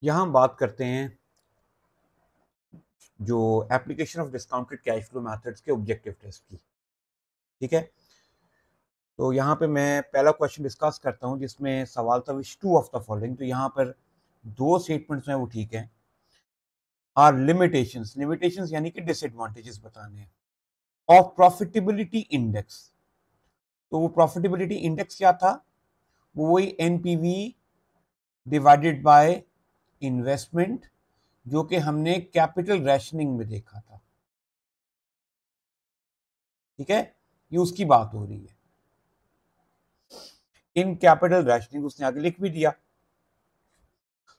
यहां हम बात करते हैं जो application of discounted cash flow methods के ऑब्जेक्टिव टेस्ट की। ठीक है, तो यहाँ पे मैं पहला क्वेश्चन डिस्कस करता हूँ जिसमें सवाल था विच टू ऑफ द फॉलोइंग। तो यहाँ पर दो स्टेटमेंट्स हैं वो ठीक है। आर लिमिटेशंस, लिमिटेशंस यानी कि डिसएडवांटेजेस बताने हैं ऑफ प्रॉफिटेबिलिटी इंडेक्स। तो वो प्रॉफिटेबिलिटी इंडेक्स क्या था? वो वही एनपीवी डिवाइडेड बाय इन्वेस्टमेंट जो कि हमने कैपिटल रैशनिंग में देखा था। ठीक है, ये उसकी बात हो रही है। इन कैपिटल रैशनिंग उसने आगे लिख भी दिया।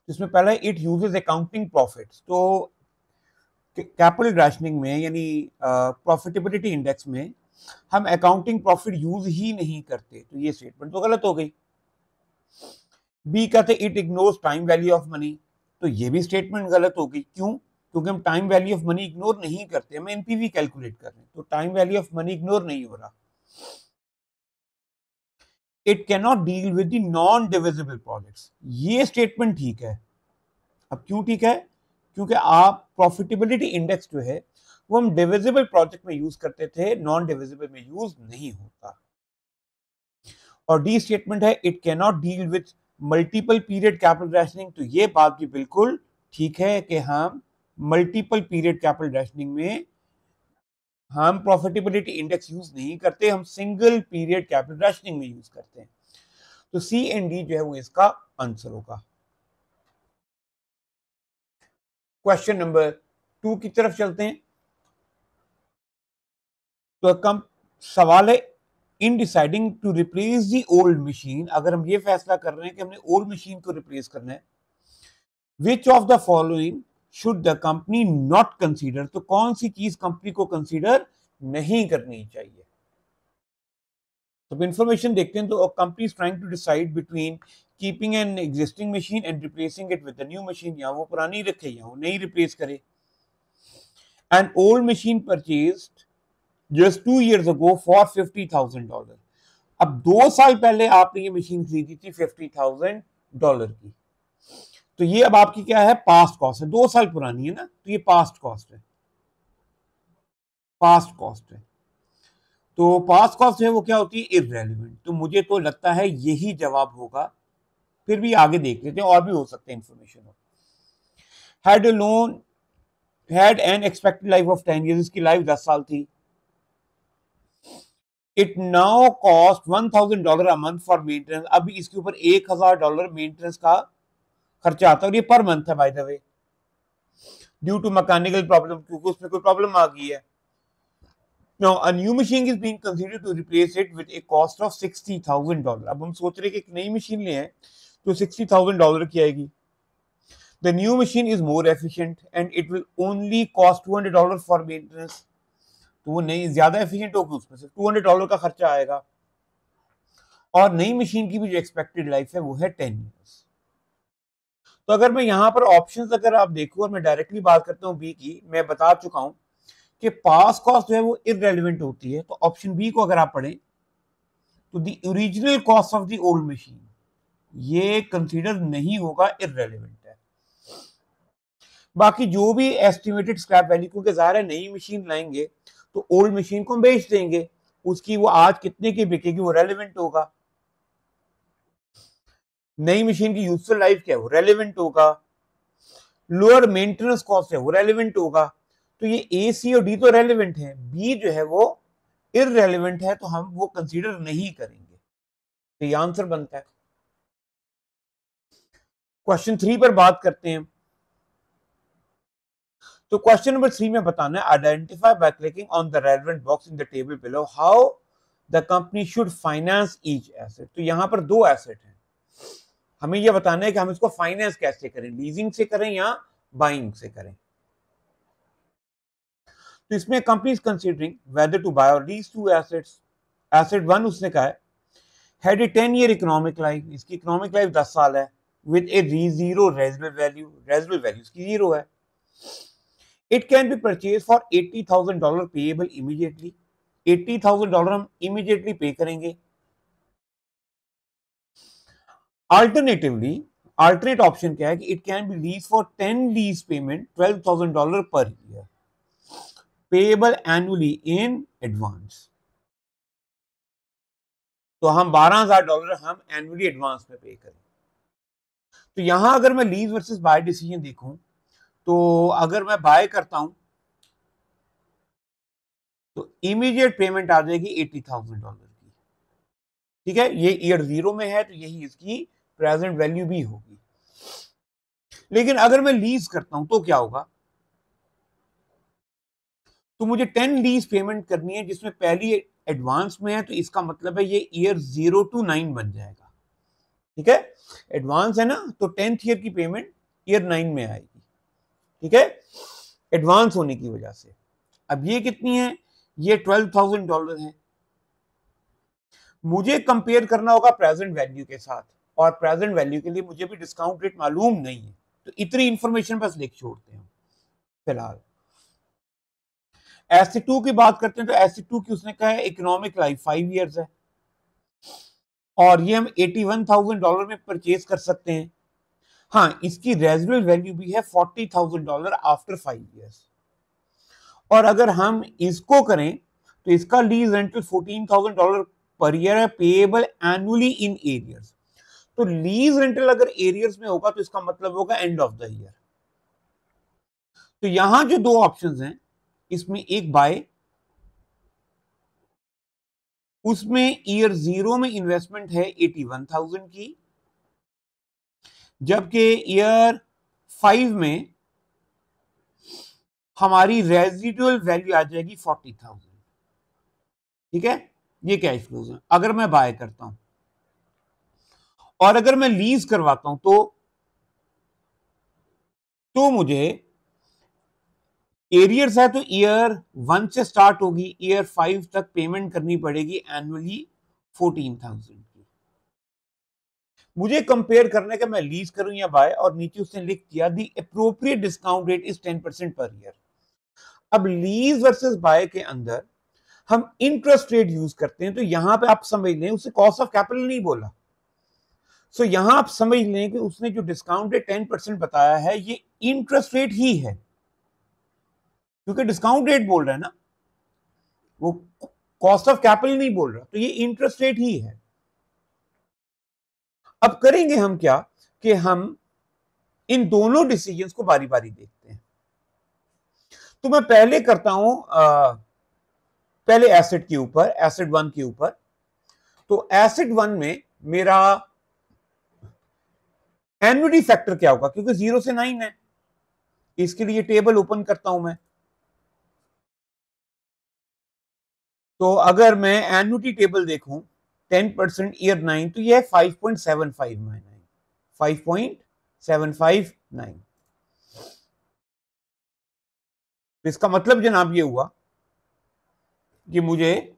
इसमें पहला इट यूजेस अकाउंटिंग प्रॉफिट्स। तो कैपिटल रैशनिंग में यानी प्रॉफिटेबिलिटी इंडेक्स में हम अकाउंटिंग प्रॉफिट यूज ही नहीं करते, तो ये स्टेटमेंट तो गलत हो गई। बी कहते it ignores time value of money, तो ये भी स्टेटमेंट गलत हो गई। क्यों? क्योंकि हम time value of money ignore नहीं करते, हम एनपीवी कैलकुलेट कर रहे हैं, तो time value of money ignore नहीं हो रहा। It can not deal with the non divisible projects, ये स्टेटमेंट ठीक है। अब क्यों ठीक है? क्योंकि आप प्रॉफिटेबिलिटी इंडेक्स जो है वो हम डिविजिबल प्रोजेक्ट में यूज करते थे, नॉन डिविजिबल में यूज नहीं होता। और डी स्टेटमेंट है it can not deal with multiple period capital rationing, तो ये बात भी बिल्कुल ठीक है कि हम मल्टीपल पीरियड कैपिटल रैशनिंग में हम प्रॉफिटेबिलिटी इंडेक्स यूज नहीं करते, हम सिंगल पीरियड कैपिटल रैशनिंग में यूज करते हैं। तो सी एंड डी जो है वो इसका आंसर होगा। क्वेश्चन नंबर 2 की तरफ चलते हैं। तो कम सवाल है in deciding to replace the old machine, अगर हम ये फैसला कर रहे हैं कि हमने ओल्ड मशीन को रिप्लेस करना है, विच of the following should the company not consider, तो कौन सी चीज कंपनी को कंसीडर नहीं करनी चाहिए। तो इंफॉर्मेशन देखते हैं। तो company is trying to decide between keeping an existing machine and replacing it with new machine, या वो पुरानी रखे या वो नई रिप्लेस करे। An old machine purchased just 2 years ago for $50,000, अब 2 साल पहले आपने ये मशीन खरीदी थी $50,000 की, तो ये अब आपकी क्या है? पास्ट कॉस्ट है, 2 साल पुरानी है ना, तो ये पास्ट कॉस्ट है, पास्ट कॉस्ट है। तो पास्ट कॉस्ट है वो क्या होती है? इररेलेवेंट। तो मुझे तो लगता है यही जवाब होगा, फिर भी आगे देख लेते हैं, और भी हो सकते हैं इंफॉर्मेशन हो। Had a loan had an expected life of 10 years, इसकी लाइफ 10 साल थी। It now cost $1,000 a month for maintenance, अभी इसके ऊपर $1,000 मेंटेनेंस का खर्चा आता है, और ये पर मंथ है by the way, due to mechanical problem, क्योंकि उसमें कोई प्रॉब्लम आ गई है। Now, a new machine is being considered to replace it with a cost of $60,000. अब हम सोच रहे हैं कि एक नई मशीन ले आए तो $60,000 की आएगी। The new machine is more efficient and it will only cost $200 for maintenance. तो वो नई ज्यादा एफिशिएंट होगी, उसमें से $200 का खर्चा आएगा। और नई मशीन की भी जो एक्सपेक्टेड लाइफ है वो है 10 years। तो अगर मैं यहाँ पर ऑप्शंस अगर आप देखो और मैं डायरेक्टली बात करता हूँ बी की, मैं बता चुका हूं कि पास कॉस्ट जो है वो इररेलेवेंट होती है, तो ऑप्शन बी को अगर आप पढ़ें तो the original cost of the old machine ये कंसीडर नहीं होगा, इररेलेवेंट है। बाकी जो भी एस्टिमेटेड स्क्रैप वैल्यू, क्योंकि ज़ाहिर है नई मशीन लाएंगे तो ओल्ड मशीन को हम बेच देंगे, उसकी वो आज कितने की बिकेगी वो रेलेवेंट होगा। नई मशीन की यूजफुल लाइफ क्या है वो रेलेवेंट होगा। लोअर मेंटेनेंस कॉस्ट है वो रेलेवेंट होगा। तो ये ए सी और डी तो रेलेवेंट है, बी जो है वो इररेलेवेंट है, तो हम वो कंसीडर नहीं करेंगे। तो ये आंसर बनता है। क्वेश्चन 3 पर बात करते हैं। तो क्वेश्चन नंबर 3 में बताना है identify by clicking on the relevant box in the table below how the company should finance each asset. तो यहां पर दो एसेट हैं, हमें यह बताना है कि हम इसको फाइनेंस कैसे करें, लीजिंग से करें या बाइंग से करें। तो इसमें company is considering whether to buy और लीज टू एसेट्स। एसेट 1 उसने कहा है had a 10 year economic life, इसकी इकोनॉमिक लाइफ 10 साल है, with a zero residual value, residual value इसकी जीरो है। It can be purchase for $80,000 payable immediately, $80,000 हम इमीडिएटली पे करेंगे। अल्टरनेटिवली अल्टरनेट ऑप्शन क्या है कि it can B lease for 10 lease payment $12,000 per year payable annually in advance. तो हम $12,000 हम एनुअली एडवांस में पे करें। तो यहां अगर मैं लीज वर्सेस बाय डिसीजन देखूं तो अगर मैं बाय करता हूं तो इमीडिएट पेमेंट आ जाएगी $80,000 की। ठीक है, ये ईयर 0 में है तो यही इसकी प्रेजेंट वैल्यू भी होगी। लेकिन अगर मैं लीज करता हूं तो क्या होगा, तो मुझे 10 लीज पेमेंट करनी है जिसमें पहली एडवांस में है, तो इसका मतलब है ये ईयर 0 to 9 बन जाएगा। ठीक है, एडवांस है ना, तो 10th ईयर की पेमेंट ईयर 9 में आएगी। ठीक है, एडवांस होने की वजह से। अब ये कितनी है, ये $12,000 है। मुझे कंपेयर करना होगा प्रेजेंट वैल्यू के साथ, और प्रेजेंट वैल्यू के लिए मुझे भी डिस्काउंट रेट मालूम नहीं है, तो इतनी इंफॉर्मेशन बस लिख छोड़ते हैं फिलहाल। एसेट 2 की बात करते हैं तो एसेट 2 की उसने कहा है इकोनॉमिक लाइफ 5 इयर्स है, और ये हम $81,000 में परचेज कर सकते हैं। हाँ, इसकी रेजिडुअल वैल्यू भी है $40,000 आफ्टर 5 इयर्स। और अगर हम इसको करें तो इसका लीज रेंटल $14,000 पर ईयर है पेएबल एनुअली इन एरियर्स। तो लीज रेंटल अगर एरियर्स में होगा तो इसका मतलब होगा एंड ऑफ द ईयर। तो यहां जो दो ऑप्शंस हैं, इसमें एक बाय, उसमें ईयर 0 में इन्वेस्टमेंट है 81,000 की, जबकि ईयर 5 में हमारी रेजिडुअल वैल्यू आ जाएगी 40,000। ठीक है, ये कैश फ्लोज है अगर मैं बाय करता हूं। और अगर मैं लीज करवाता हूं तो मुझे एरियर्स है तो ईयर 1 से स्टार्ट होगी, ईयर 5 तक पेमेंट करनी पड़ेगी एनुअली 14,000 की। मुझे कंपेयर करने का मैं लीज करूं या बाय, और नीचे उसने लिख दिया the appropriate discount rate is 10% per year. अब लीज वर्सेस बाय के अंदर हम इंटरेस्ट रेट यूज करते हैं, तो यहां पे आप समझ लें उसने कॉस्ट ऑफ कैपिटल नहीं बोला। सो यहां आप समझ लें कि उसने जो डिस्काउंट रेट 10% बताया है ये इंटरेस्ट रेट ही है, क्योंकि डिस्काउंट रेट बोल रहा है ना, वो कॉस्ट ऑफ कैपिटल नहीं बोल रहा, तो ये इंटरेस्ट रेट ही है। अब करेंगे हम क्या कि हम इन दोनों डिसीजंस को बारी बारी देखते हैं। तो मैं पहले करता हूं पहले एसेट के ऊपर, एसेट 1 के ऊपर। तो एसेट 1 में मेरा एन्युटी फैक्टर क्या होगा, क्योंकि 0 से 9 है, इसके लिए टेबल ओपन करता हूं मैं। तो अगर मैं एन्युटी टेबल देखूं 10% ईयर 9, तो यह 5.759, 5.759। तो इसका मतलब जनाब ये हुआ कि मुझे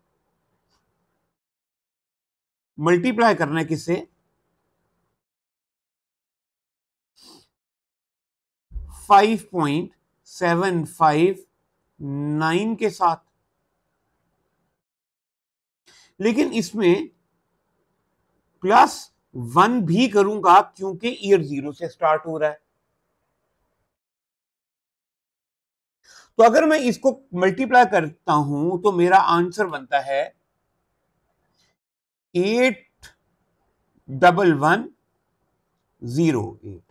मल्टीप्लाई करना है किससे, 5.759 के साथ। लेकिन इसमें +1 भी करूंगा क्योंकि ईयर 0 से स्टार्ट हो रहा है। तो अगर मैं इसको मल्टीप्लाई करता हूं तो मेरा आंसर बनता है 81108।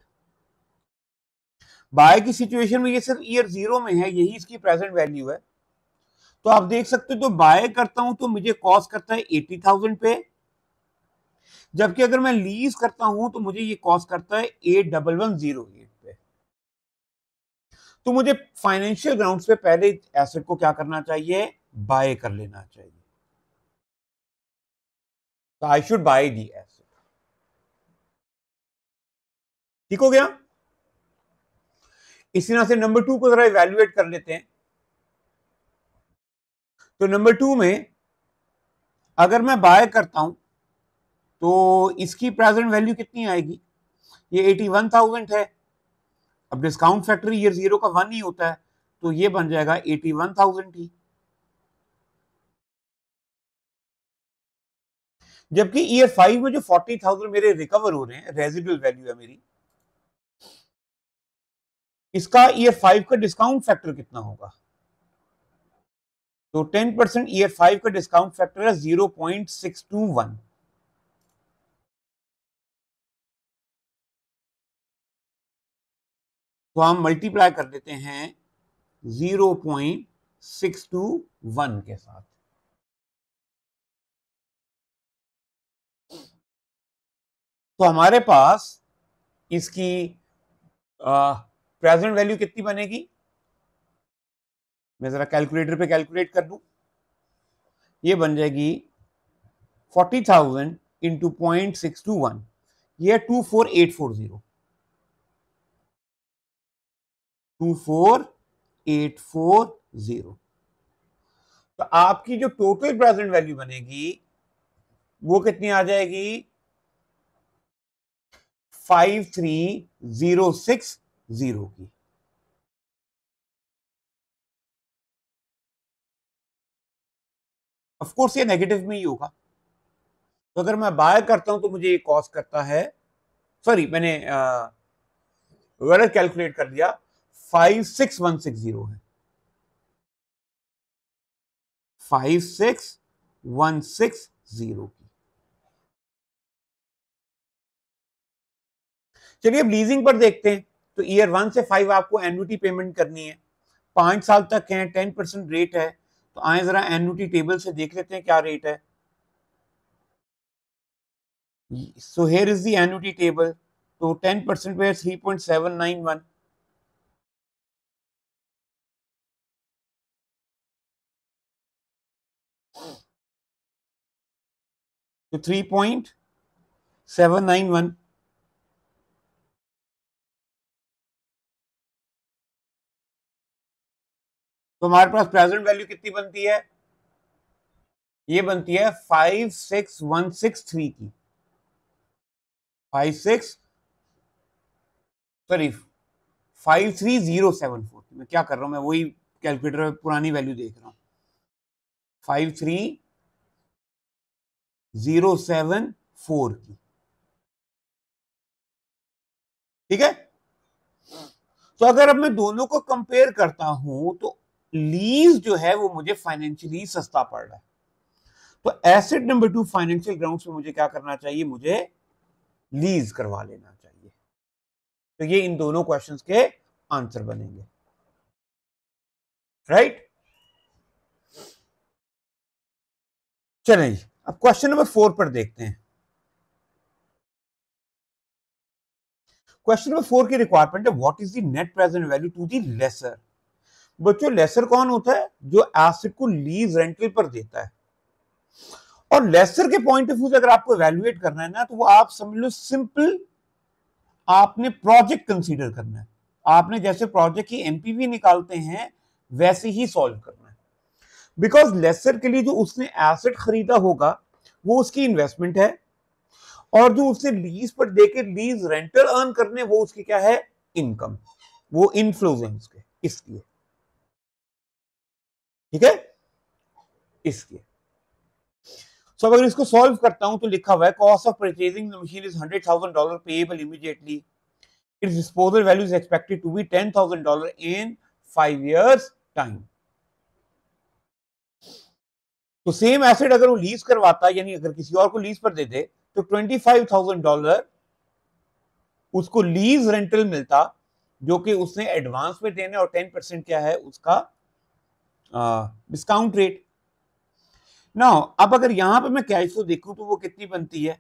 बाय की सिचुएशन में ये सिर्फ ईयर 0 में है, यही इसकी प्रेजेंट वैल्यू है। तो आप देख सकते हो, तो बाय करता हूं तो मुझे कॉस्ट करता है 80,000 पे, जबकि अगर मैं लीज करता हूं तो मुझे ये कॉस्ट करता है 81108 पे। तो मुझे फाइनेंशियल ग्राउंड्स पे पहले एसेट को क्या करना चाहिए, बाय कर लेना चाहिए। तो I should by the asset. ठीक हो गया। इसी तरह से नंबर 2 को जरा इवेल्युएट कर लेते हैं। तो नंबर 2 में अगर मैं बाय करता हूं तो इसकी प्रेजेंट वैल्यू कितनी आएगी, ये 81,000 है। अब डिस्काउंट फैक्टर ईयर 0 का 1 ही होता है, तो ये बन जाएगा 81,000 ही। जबकि ईयर 5 में जो 40,000 मेरे रिकवर हो रहे हैं, रेजिडुअल वैल्यू है मेरी, इसका ईयर 5 का डिस्काउंट फैक्टर कितना होगा? तो 10% ईयर 5 का डिस्काउंट फैक्टर है 0.621। तो हम मल्टीप्लाई कर देते हैं 0.621 के साथ। तो हमारे पास इसकी प्रेजेंट वैल्यू कितनी बनेगी? मैं जरा कैलकुलेटर पे कैलकुलेट कर दूं। ये बन जाएगी 40,000 इंटू 0.621, ये 24840। 24840। तो आपकी जो टोटल प्रेजेंट वैल्यू बनेगी वो कितनी आ जाएगी? 53,060 की। ऑफ कोर्स ये नेगेटिव में ही होगा। तो अगर मैं बाय करता हूं तो मुझे ये कॉस्ट करता है, सॉरी मैंने गलत कैलकुलेट कर दिया, 56160 है। 56160 की। चलिए अब लीजिंग पर देखते हैं। तो ईयर 1 से 5 आपको एन्युटी पेमेंट करनी है, 5 साल तक है, 10% रेट है। तो आए जरा एन्युटी टेबल से देख लेते हैं क्या रेट है। So here is the annuity table. तो 10% पे 3.791। तो 3.791। तो हमारे पास प्रेजेंट वैल्यू कितनी बनती है? ये बनती है 56163 की। 56 सॉरी 53074 की। मैं क्या कर रहा हूं, मैं वही कैलकुलेटर में पुरानी वैल्यू देख रहा हूं। 53074 की। ठीक है। तो अगर अब मैं दोनों को कंपेयर करता हूं तो लीज जो है वो मुझे फाइनेंशियली सस्ता पड़ रहा है। तो एसेट नंबर 2 फाइनेंशियल ग्राउंड्स पे मुझे क्या करना चाहिए? मुझे लीज करवा लेना चाहिए। तो ये इन दोनों क्वेश्चंस के आंसर बनेंगे, राइट। चलें जी, अब क्वेश्चन नंबर 4 पर देखते हैं। क्वेश्चन नंबर 4 की रिक्वायरमेंट है what is the net present value to the lessor. बच्चों लेसर कौन होता है? जो एसेट को लीज रेंटल पर देता है। और लेसर के पॉइंट ऑफ व्यू से अगर आपको इवैल्यूएट करना है ना, तो वो आप समझ लो सिंपल आपने प्रोजेक्ट कंसीडर करना है। आपने जैसे प्रोजेक्ट की एमपीवी निकालते हैं वैसे ही सॉल्व करना है। बिकॉज लेसर के लिए जो उसने एसेट खरीदा होगा वो उसकी इन्वेस्टमेंट है, और जो उसने लीज पर देकर लीज रेंटल अर्न करने वो उसकी क्या है? इनकम। वो इनफ्लोज है उसके, इसलिए। ठीक है, इसलिए। सो अगर इसको सॉल्व करता हूं तो लिखा हुआ है cost of purchasing the machine is $100,000 payable immediately. Its disposal value is expected to be $10,000 in 5 years time. तो सेम एसेट अगर वो लीज करवाता, यानी अगर किसी और को लीज पर दे दे, तो $25,000 उसको लीज रेंटल मिलता, जो कि उसने एडवांस में देने, और 10% क्या है उसका डिस्काउंट रेट। नाउ अब अगर यहां पे मैं कैश फ्लो देखूं तो वो कितनी बनती है?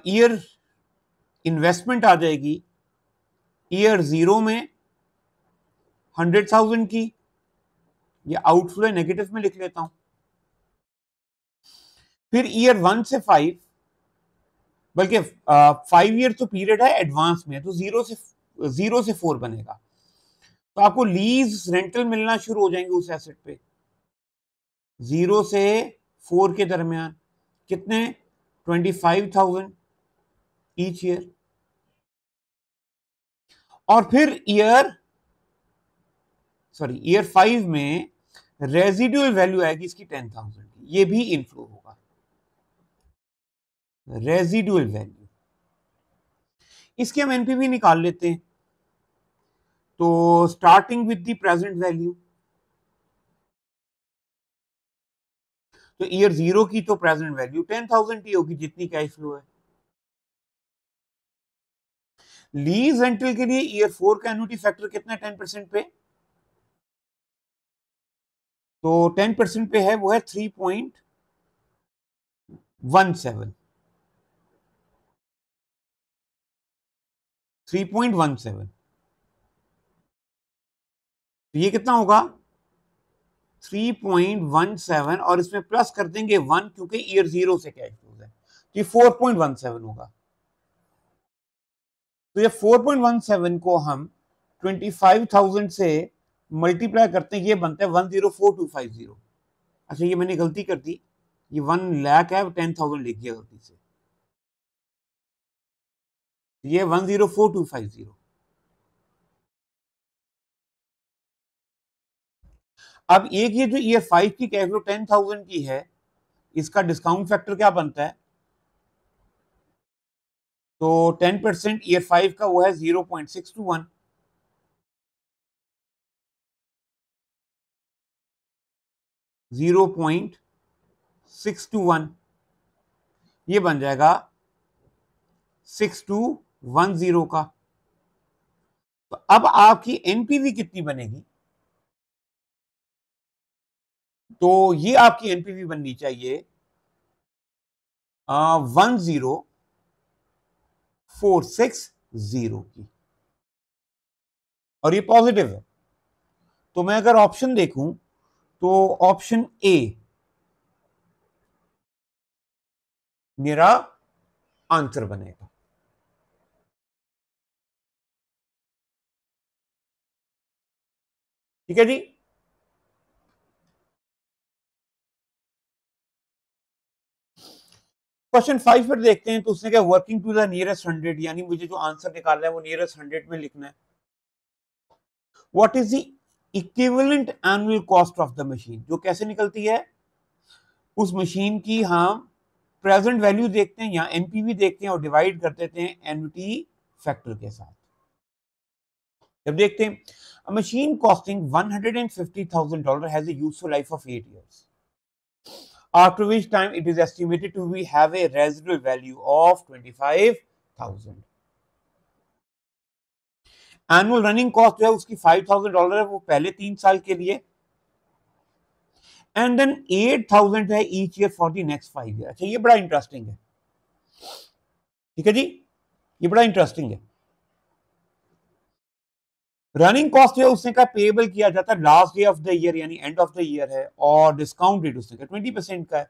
ईयर इन्वेस्टमेंट आ जाएगी ईयर 0 में 100,000 की। ये आउटफ्लो नेगेटिव में लिख लेता हूं। फिर ईयर 1 से 5, बल्कि 5 ईयर तो पीरियड है एडवांस में, तो 0 से 4 बनेगा। तो आपको लीज रेंटल मिलना शुरू हो जाएंगे उस एसेट पे 0 से 4 के दरमियान। कितने? 25,000 ईच ईयर। और फिर ईयर 5 में रेजिडुअल वैल्यू आएगी इसकी 10,000 की। ये भी इनफ्लो होगा, रेजिडुअल वैल्यू। इसकी हम एनपीवी निकाल लेते हैं। तो starting with the present value, तो ईयर 0 की तो प्रेजेंट वैल्यू 10,000 ही होगी जितनी कैश फ्लो है। लीज रेंटल के लिए ईयर 4 का एन्युटी फैक्टर कितना है 10% पे? तो 10% पे है वो है 3.17। 3.17, तो ये कितना होगा 3.17, और इसमें प्लस कर देंगे 1 क्योंकि ईयर 0 से कैश फ्लो है, तो ये 4.17 होगा। तो ये 4.17 को हम 25,000 से मल्टीप्लाई करते हैं, ये बनता है 104250। अच्छा ये मैंने गलती कर दी, ये 1 लाख है, 10,000 लिख दिया गलती से, ये 104250। अब एक ये जो ईयर 5 की कैश फ्लो 10,000 की है, इसका डिस्काउंट फैक्टर क्या बनता है? तो 10% ईयर 5 का वो है 0.621। 0.621 ये बन जाएगा 6210 का। तो अब आपकी एनपीवी कितनी बनेगी? तो ये आपकी एनपीवी बननी चाहिए 10,460 की, और ये पॉजिटिव है। तो मैं अगर ऑप्शन देखूं तो ऑप्शन ए मेरा आंसर बनेगा। ठीक है जी। क्वेश्चन 5 पर देखते हैं, तो उसने क्या वर्किंग टू द नियरेस्ट 100, यानी मुझे जो आंसर निकालना है वो नियरेस्ट 100 में लिखना है। What is the equivalent annual cost of the machine, जो कैसे निकलती है उस मशीन की, हम प्रेजेंट वैल्यू देखते हैं या एनपीवी देखते हैं और डिवाइड कर देते हैं एन्युटी फैक्टर के साथ। जब देखते हैं a machine costing $150,000 has a useful life of 8 years, after which time it is estimated to have a residual value of 25,000। Annual running cost जो है उसकी $5,000 है, वो पहले 3 साल के लिए, एंड देन 8,000 है each year for the next 5 year. अच्छा ये बड़ा इंटरेस्टिंग है। ठीक है जी, ये बड़ा इंटरेस्टिंग है। रनिंग कॉस्ट है उसने कहा पेएबल किया जाता है last day of the year, यानी एंड ऑफ द ईयर है, और डिस्काउंट रेट उसने कहा 20% का है।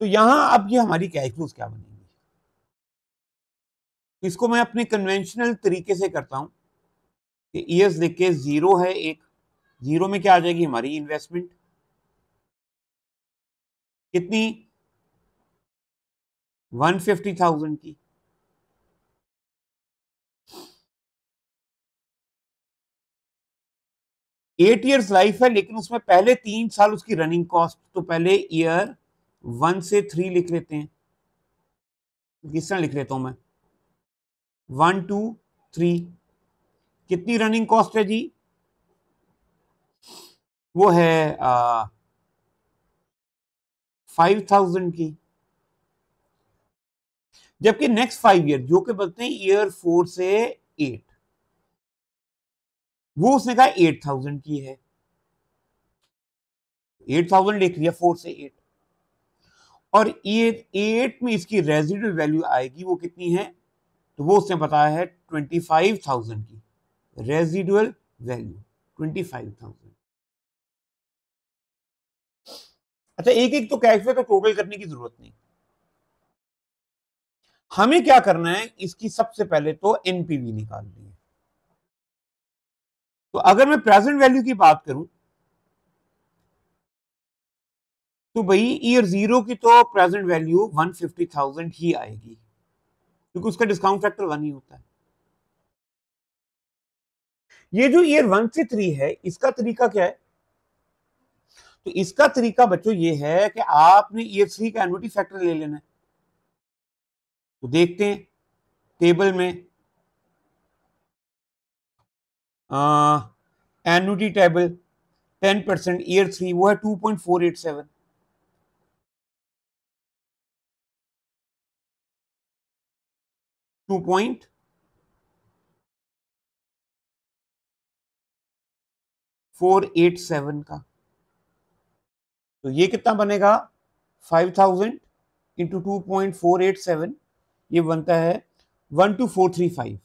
तो यहां अब ये हमारी कैश फ्लोज क्या बनेंगी, इसको मैं अपने कन्वेंशनल तरीके से करता हूं कि ईयर्स लिख के 0 है एक, 0 में क्या आ जाएगी हमारी इन्वेस्टमेंट कितनी 150,000 की, एट ईयर्स लाइफ है, लेकिन उसमें पहले 3 साल उसकी रनिंग कॉस्ट, तो पहले ईयर 1 से 3 लिख लेते हैं। किस तरह लिख लेता हूं मैं 1 2 3, कितनी रनिंग कॉस्ट है जी, वो है 5,000 की, जबकि नेक्स्ट 5 ईयर जो कि बोलते हैं ईयर 4 से 8, वो उसने कहा 8,000 की है, 8,000 लिख लिया 4 से 8, और ईयर 8 में इसकी रेजिडुअल वैल्यू आएगी वो कितनी है, तो वो उसने बताया है 25,000 की रेजिडुअल वैल्यू 25,000। अच्छा एक एक तो कैश फ्लो तो टोटल करने की जरूरत नहीं, हमें क्या करना है इसकी सबसे पहले तो एनपीवी निकालनी है। तो अगर मैं प्रेजेंट वैल्यू की बात करूं तो भाई ईयर 0 की तो प्रेजेंट वैल्यू 150,000 ही आएगी, क्योंकि उसका डिस्काउंट फैक्टर 1 ही होता है। ये जो ईयर 1 से 3 है इसका तरीका क्या है, तो इसका तरीका बच्चों ये है कि आपने ईयर 3 का एन्युटी फैक्टर ले लेना है। तो देखते हैं टेबल में एन्युटी टेबल 10% ईयर 3 वो है 2.487, 2.487 का। तो ये कितना बनेगा 5000 इंटू 2.487, ये बनता है 12435,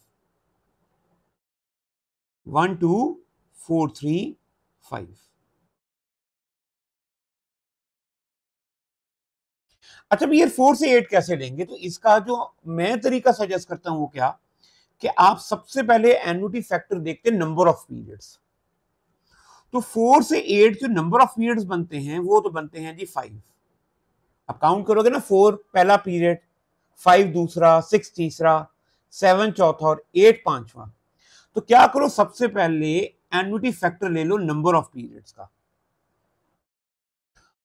12435। अच्छा ईयर 4 से 8 कैसे लेंगे? तो इसका जो मैं तरीका सजेस्ट करता हूं वो क्या कि आप सबसे पहले एन्युटी फैक्टर देखते हैं नंबर ऑफ पीरियड्स। तो 4 से 8 जो नंबर ऑफ पीरियड्स बनते हैं वो तो बनते हैं जी 5। आप काउंट करोगे ना, 4 पहला पीरियड, 5 दूसरा, 6 तीसरा, 7 चौथा और 8 पांचवा। तो क्या करो, सबसे पहले एन्युटी फैक्टर ले लो नंबर ऑफ पीरियड्स का,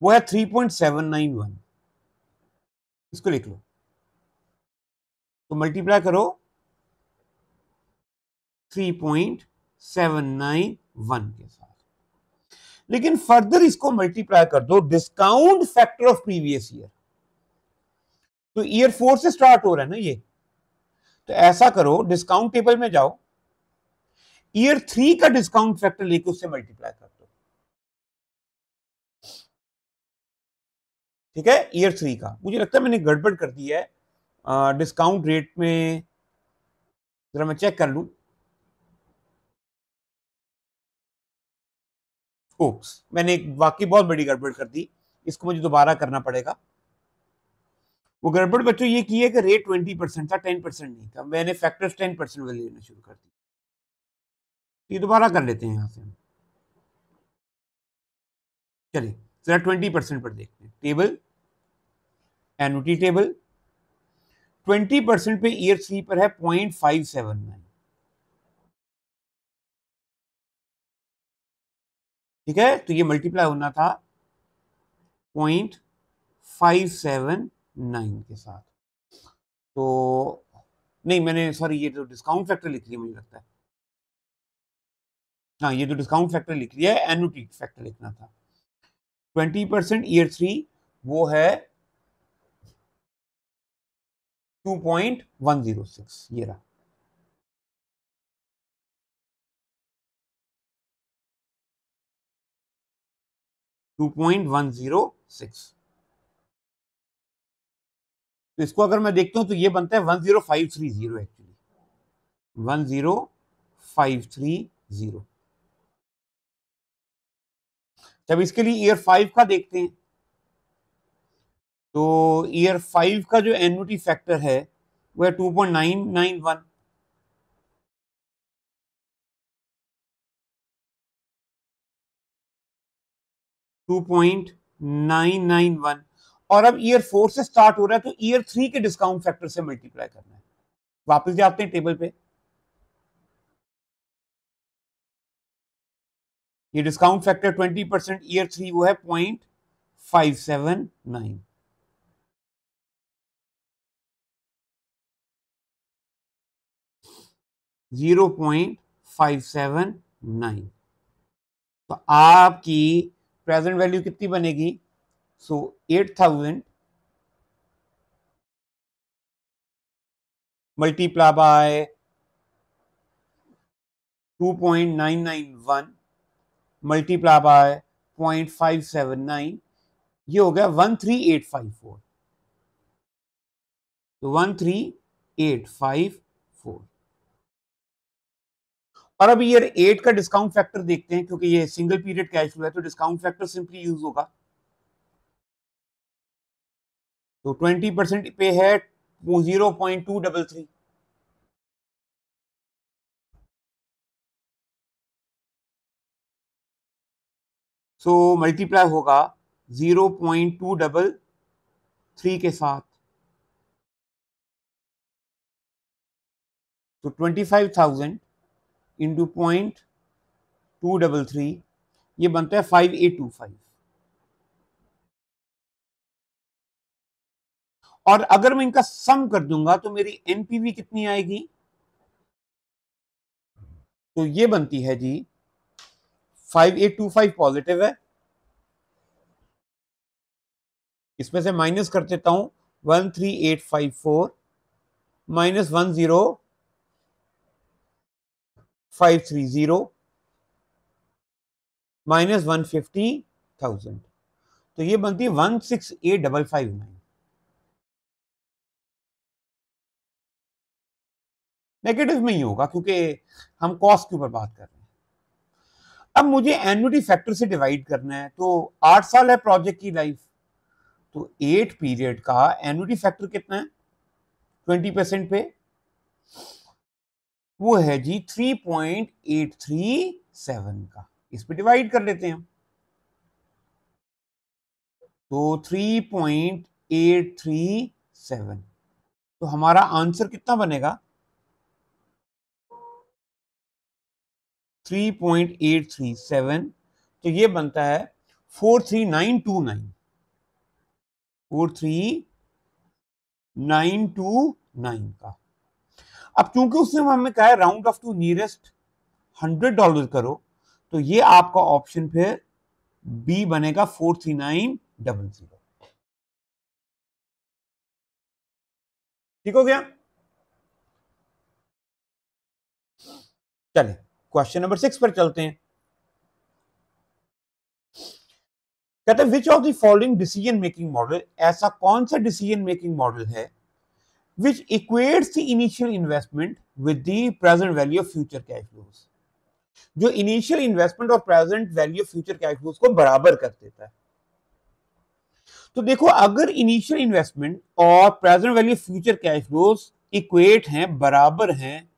वो है 3.791। इसको लिख लो, तो मल्टीप्लाई करो 3.791 के साथ। लेकिन फर्दर इसको मल्टीप्लाई कर दो discount factor of previous year. तो ईयर 4 से स्टार्ट हो रहा है ना ये, तो ऐसा करो डिस्काउंट टेबल में जाओ, ईयर 3 का डिस्काउंट फैक्टर लेके उससे मल्टीप्लाई कर दो। ठीक है, ईयर 3 का। मुझे लगता है मैंने गड़बड़ कर दी है डिस्काउंट रेट में, जरा मैं चेक कर लूं। ओप्स, मैंने एक वाकई बहुत बड़ी गड़बड़ कर दी, इसको मुझे दोबारा करना पड़ेगा। वो गड़बड़ बच्चों ये की है कि रेट 20% था, 10% नहीं था, मैंने फैक्टर्स 10% वाले लेना शुरू कर दी। ये दोबारा कर लेते हैं यहां से। चलिए जरा 20% पर देखते हैं। टेबल, एन्युटी टेबल, 20% पे ईयर 3 पर है 0.579। ठीक है, तो ये मल्टीप्लाई होना था 0.579 के साथ। तो नहीं, मैंने सॉरी ये तो डिस्काउंट फैक्टर लिख लिया मुझे लगता है। हाँ, ये तो डिस्काउंट फैक्टर लिख लिया है, एन्युटी फैक्टर लिखना था। 20% ईयर 3 वो है 2.106, ये रहा। Two point one zero six. तो इसको अगर मैं देखता हूं तो ये बनता है 10530 एक्चुअली, 10530। जब इसके लिए ईयर 5 का देखते हैं, तो ईयर 5 का जो एन्युटी फैक्टर है वो है 2.991। 2.991। और अब ईयर 4 से स्टार्ट हो रहा है, तो ईयर 3 के डिस्काउंट फैक्टर से मल्टीप्लाई करना है। वापस जाते हैं टेबल पे, ये डिस्काउंट फैक्टर 20% ईयर 3 वो है 0.579। 0.579। तो आपकी प्रेजेंट वैल्यू कितनी बनेगी? सो 8000 मल्टीप्लाई बाय 2.991 मल्टीप्लाई बाय 0.579, ये हो गया 13854। तो 13854। और अब ईयर 8 का डिस्काउंट फैक्टर देखते हैं, क्योंकि ये सिंगल पीरियड कैश फ्लो है तो डिस्काउंट फैक्टर सिंपली यूज होगा। तो 20% पे है 0.233। सो मल्टीप्लाई होगा 0.233 के साथ। तो 25,000 इंटू 0.233, ये बनता है 5825। और अगर मैं इनका सम कर दूंगा तो मेरी एनपीवी कितनी आएगी? तो ये बनती है जी 5825 पॉजिटिव है, इसमें से माइनस कर देता हूं 13854 माइनस 10530 माइनस 150,000, तो ये बनती है 168559। नेगेटिव में ही होगा क्योंकि हम कॉस्ट के ऊपर बात कर रहे हैं। अब मुझे एन्युटी फैक्टर से डिवाइड करना है, तो 8 साल है प्रोजेक्ट की लाइफ, तो 8 पीरियड का एन्युटी फैक्टर कितना है 20% पे, वो है जी 3.837 का। इस पे डिवाइड कर लेते हैं, तो 3.837, तो हमारा आंसर कितना बनेगा 3.837, तो ये बनता है 43929, 43929 का। अब चूंकि उसने हमें कहा है राउंड ऑफ टू नियरेस्ट $100 करो, तो ये आपका ऑप्शन फिर बी बनेगा 43900। ठीक हो गया। चलिए क्वेश्चन नंबर 6 पर चलते हैं। कहते हैं विच of the following decision making model, ऐसा कौन सा डिसीजन मेकिंग मॉडल है which equates the initial investment with the present value of future cash flows, जो इनिशियल इन्वेस्टमेंट और present value of future cash flows को बराबर कर देता है। तो देखो अगर इनिशियल इन्वेस्टमेंट और present value of future cash flows equate हैं, बराबर हैं,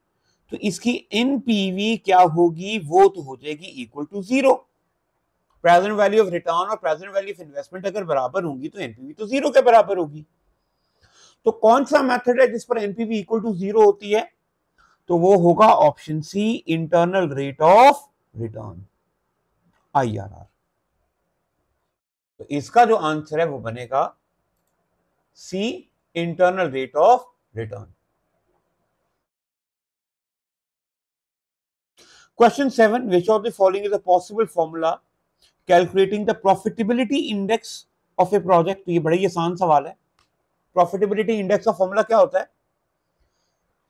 तो इसकी एनपीवी क्या होगी, वो तो हो जाएगी equal to 0। Present value of return और प्रेजेंट वैल्यू ऑफ इन्वेस्टमेंट अगर बराबर होंगी तो एनपीवी तो 0 के बराबर होगी। तो कौन सा मेथड है जिस पर एनपीवी इक्वल टू 0 होती है, तो वो होगा option C, internal rate of return, IRR। तो इसका जो आंसर है वो बनेगा C, internal rate of return. Question 7, which of the following is a possible formula calculating the profitability index of a project. तो ये बड़ा ही आसान सवाल है। प्रॉफिटेबिलिटी इंडेक्स का फॉर्मूला क्या होता है,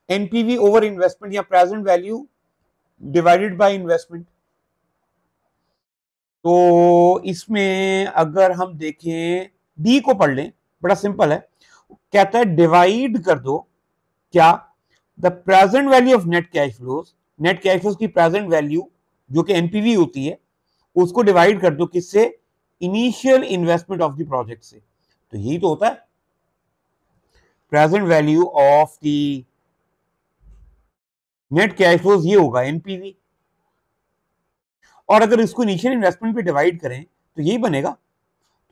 एनपीवी ओवर इन्वेस्टमेंट या present value divided by investment. तो इसमें अगर हम देखें डी को पढ़ लें, बड़ा सिंपल है, कहता है डिवाइड कर दो क्या, the present value of net cash flows, net cash flows की प्रेजेंट वैल्यू जो कि एनपीवी होती है, उसको डिवाइड कर दो किससे, initial investment of the project से। तो यही तो होता है present value of the net cash flows, ये होगा एनपीवी, और अगर इसको इनिशियल इन्वेस्टमेंट पे डिवाइड करें तो यही बनेगा।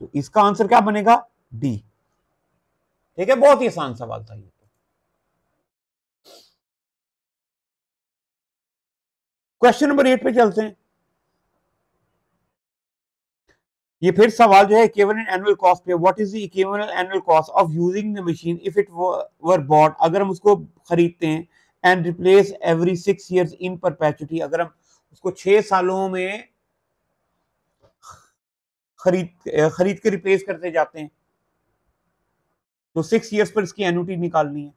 तो इसका आंसर क्या बनेगा, डी। ठीक है, बहुत ही आसान सवाल था ये। क्वेश्चन नंबर 8 पे चलते हैं। ये फिर सवाल जो है इक्विवेलेंट एनुअल कॉस्ट पे, what is the equivalent annual cost of using the machine if it were bought, अगर हम उसको खरीदते हैं, and replace every 6 years in perpetuity, अगर हम उसको 6 सालों में खरीद के रिप्लेस करते जाते हैं, तो 6 years पर इसकी एन्युटी निकालनी है।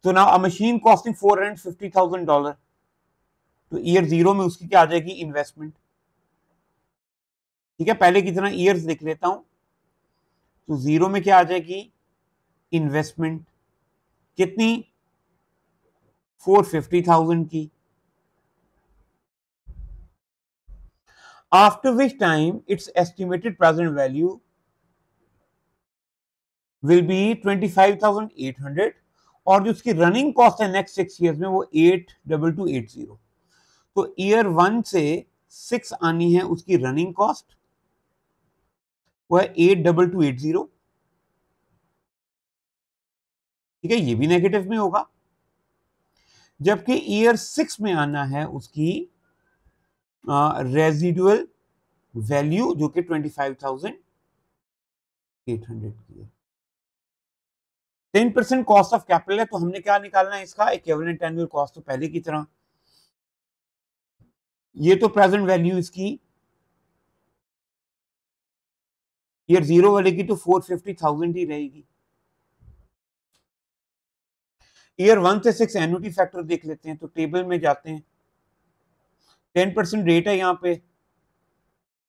तो ना अ मशीन कॉस्टिंग $450,000, तो ईयर 0 में उसकी क्या आ जाएगी, इन्वेस्टमेंट। ठीक है, पहले कितना ईयर्स लिख लेता हूं, तो 0 में क्या आ जाएगी, इन्वेस्टमेंट, कितनी, 450,000 की। After which time it's estimated present value will be 25,800, और जो उसकी रनिंग कॉस्ट है नेक्स्ट 6 years में वो 82280। तो ईयर 1 से 6 आनी है उसकी रनिंग कॉस्ट, वो है 82280। ठीक है, ये भी नेगेटिव में होगा, जबकि ईयर 6 में आना है उसकी रेजिडुअल वैल्यू जो कि 25,800 की है। 10% कॉस्ट ऑफ कैपिटल है, तो हमने क्या निकालना है इसका, इक्विवेलेंट एनुअल कॉस्ट, तो पहले की तरह ये तो प्रेजेंट वैल्यू इसकी ईयर 0 वाले की तो 450,000 ही रहेगी। ईयर 1 से 6 एन्युटी फैक्टर देख लेते हैं, तो टेबल में जाते हैं, 10% रेट है यहाँ पे,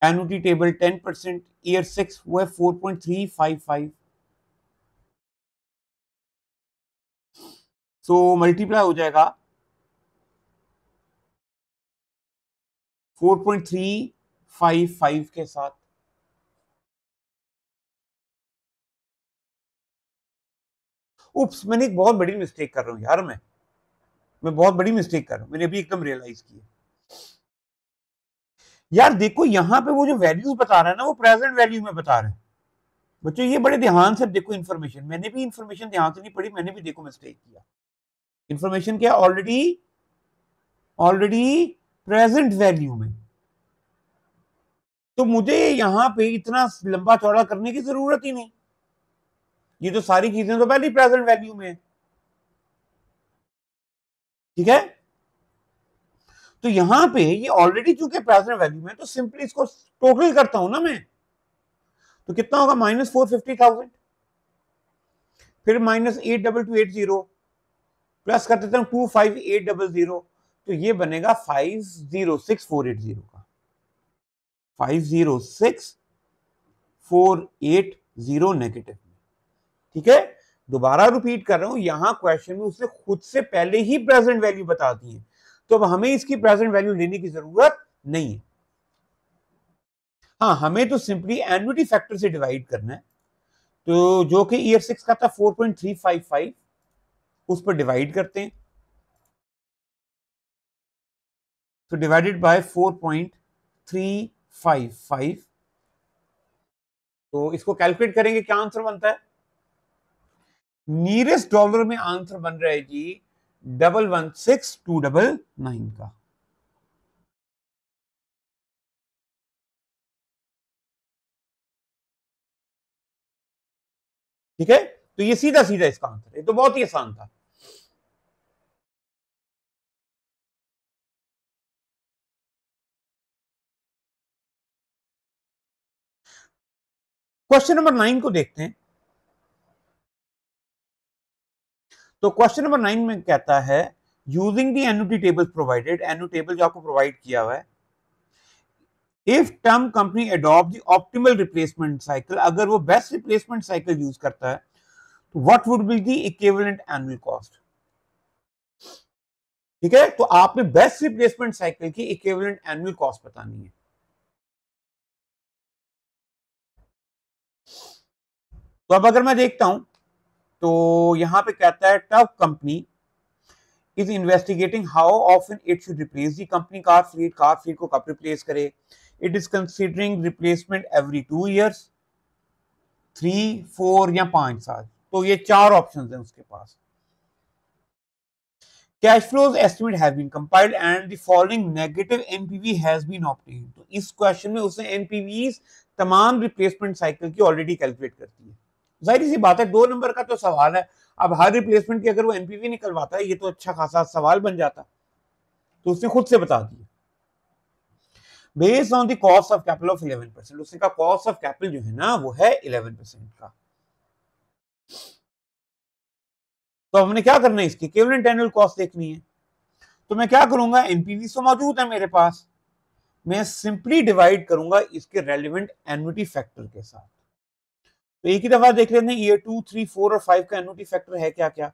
एन्युटी टेबल 10%, ईयर 6 वो है 4.355, सो मल्टीप्लाई हो जाएगा 4.355 के साथ। उप्स, मैंने एक बहुत बड़ी मिस्टेक कर रहा हूँ यार, मैं बहुत बड़ी मिस्टेक कर रहा हूँ, मैंने अभी एकदम रियलाइज की है। यार देखो यहाँ पे वो जो वैल्यूज बता रहा है ना, वो प्रेजेंट वैल्यू में बता रहा है। बच्चों ये बड़े ध्यान से देखो इन्फॉर्मेशन, मैंने भी इन्फॉर्मेशन ध्यान से नहीं पढ़ी, मैंने भी देखो मिस्टेक किया। इन्फॉर्मेशन क्या, ऑलरेडी ऑलरेडी प्रेजेंट वैल्यू में, तो मुझे यहां पे इतना लंबा चौड़ा करने की जरूरत ही नहीं, ये तो सारी चीजें तो पहले प्रेजेंट वैल्यू में है। ठीक है, तो यहां पे ये ऑलरेडी चूंकि प्रेजेंट वैल्यू में, तो सिंपली इसको टोटल करता हूं ना मैं, तो कितना होगा, -450,000, फिर -82280, प्लस कर देता हूं 25800, तो ये बनेगा 506480 का, 506480 नेगेटिव। ठीक है, दोबारा रिपीट कर रहा हूं, यहां क्वेश्चन में उसने खुद से पहले ही प्रेजेंट वैल्यू बता दी है, तो अब हमें इसकी प्रेजेंट वैल्यू लेने की जरूरत नहीं है। हाँ, हमें तो सिंपली एन्युटी फैक्टर से डिवाइड करना है, तो जो कि ईयर 6 का था 4.355, उस पर डिवाइड करते हैं, तो डिवाइडेड बाय 4.355, तो इसको कैलकुलेट करेंगे, क्या आंसर बनता है, नियरेस्ट डॉलर में आंसर बन रहा है जी 116299 का। ठीक है, तो ये सीधा सीधा इसका आंसर है, तो बहुत ही आसान था। क्वेश्चन नंबर 9 को देखते हैं, तो क्वेश्चन नंबर 9 में कहता है, using the annuity table provided, annuity table जो आपको प्रोवाइड किया हुआ है, if term company adopt the optimal replacement cycle, अगर वो बेस्ट रिप्लेसमेंट साइकिल यूज करता है, तो what would be the equivalent annual cost. ठीक है, तो आपने बेस्ट रिप्लेसमेंट साइकिल की इक्विवेलेंट एनुअल कॉस्ट बतानी है। तो अब अगर मैं देखता हूं, तो यहां पे कहता है, tough company is investigating how often it should replace the company car fleet को कब रिप्लेस करे, it is considering replacement every 2 years, 3, 4 या 5 साल, तो ये 4 ऑप्शंस हैं उसके पास। Cash flows estimate has been compiled and the following negative NPV has been obtained, तो इस क्वेश्चन में उसने एनपीवीज तमाम रिप्लेसमेंट साइकिल की ऑलरेडी कैलकुलेट करती है। जाहिर सी बात है, 2 नंबर का तो सवाल है, अब हर रिप्लेसमेंट की अगर वो एनपीवी निकलवाता है, ये तो अच्छा खासा सवाल बन जाता, तो उसने खुद से बता दिया, based on the cost of capital of 11%, उसने कहा कॉस्ट ऑफ कैपिटल जो है ना, वो है 11% का। तो हमने क्या करना है, इसकी इक्विवेलेंट एनुअल कॉस्ट देखनी है, तो मैं क्या करूंगा, एनपीवी तो मौजूद है मेरे पास, मैं सिंपली डिवाइड करूंगा इसके रेलिवेंट एन्युटी फैक्टर के साथ। तो एक ही दफा देख लेते हैं, ईयर 2, 3, 4 और 5 का एन्युटी फैक्टर है क्या क्या,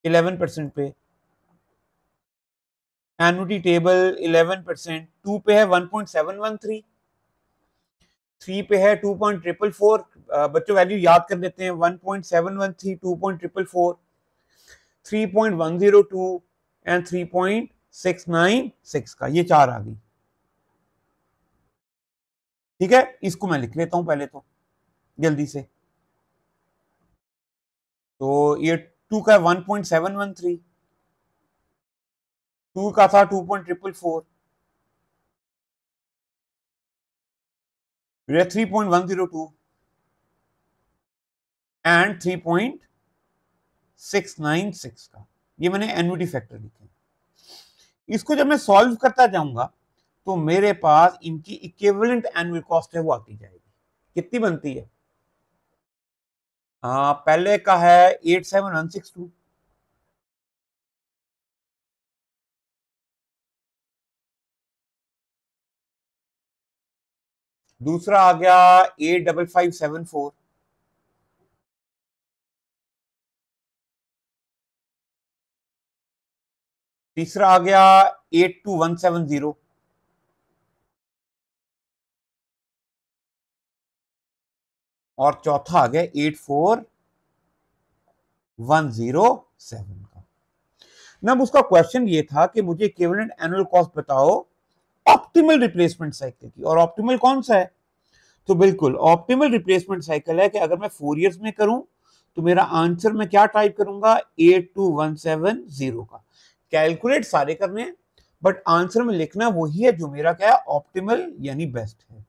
11% पे, एन्युटी टेबल 11%, 2 पे है 1.713, 3 पे है 2.444, बच्चों वैल्यू याद कर लेते हैं, 1.713, 2.444, 3.102 एंड 3.696 का, ये 4 आ गई। ठीक है, इसको मैं लिख लेता हूं पहले तो जल्दी से, तो ये 2 का 1.713, 2 का था 2.444, 3.102 एंड 3.696 का, ये मैंने एन्युटी फैक्टर लिखे। इसको जब मैं सॉल्व करता जाऊंगा, तो मेरे पास इनकी इक्विवेलेंट एनुअल कॉस्ट है वो आती जाएगी। कितनी बनती है? पहले का है 87162, दूसरा आ गया 85574, तीसरा आ गया 82170, और चौथा आ गया 84107 का। ना उसका क्वेश्चन ये था कि मुझे इक्विवेलेंट एनुअल कॉस्ट बताओ ऑप्टिमल रिप्लेसमेंट साइकिल की, और ऑप्टिमल कौन सा है? तो बिल्कुल ऑप्टिमल रिप्लेसमेंट साइकिल है कि अगर मैं 4 इयर्स में करूं तो मेरा आंसर मैं क्या टाइप करूंगा? 82170 का। कैलकुलेट सारे करने हैं, बट आंसर में लिखना वही है जो मेरा क्या है? ऑप्टिमल यानी बेस्ट है।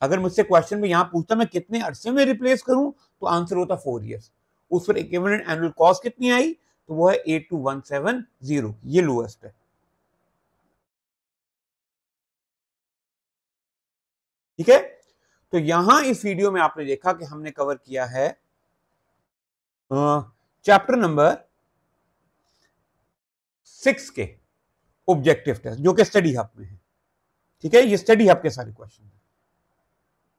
अगर मुझसे क्वेश्चन में यहां पूछता मैं कितने अरसे में रिप्लेस करूं, तो आंसर होता 4 इयर्स। उस पर इक्विवेलेंट एनुअल कॉस्ट कितनी आई? तो वो है 82170, ये लोएस्ट है। ठीक है, तो यहां इस वीडियो में आपने देखा कि हमने कवर किया है चैप्टर नंबर 6 के ऑब्जेक्टिव टेस्ट, जो कि स्टडी हब में है। ठीक है, ये स्टडी हब के सारे क्वेश्चन है।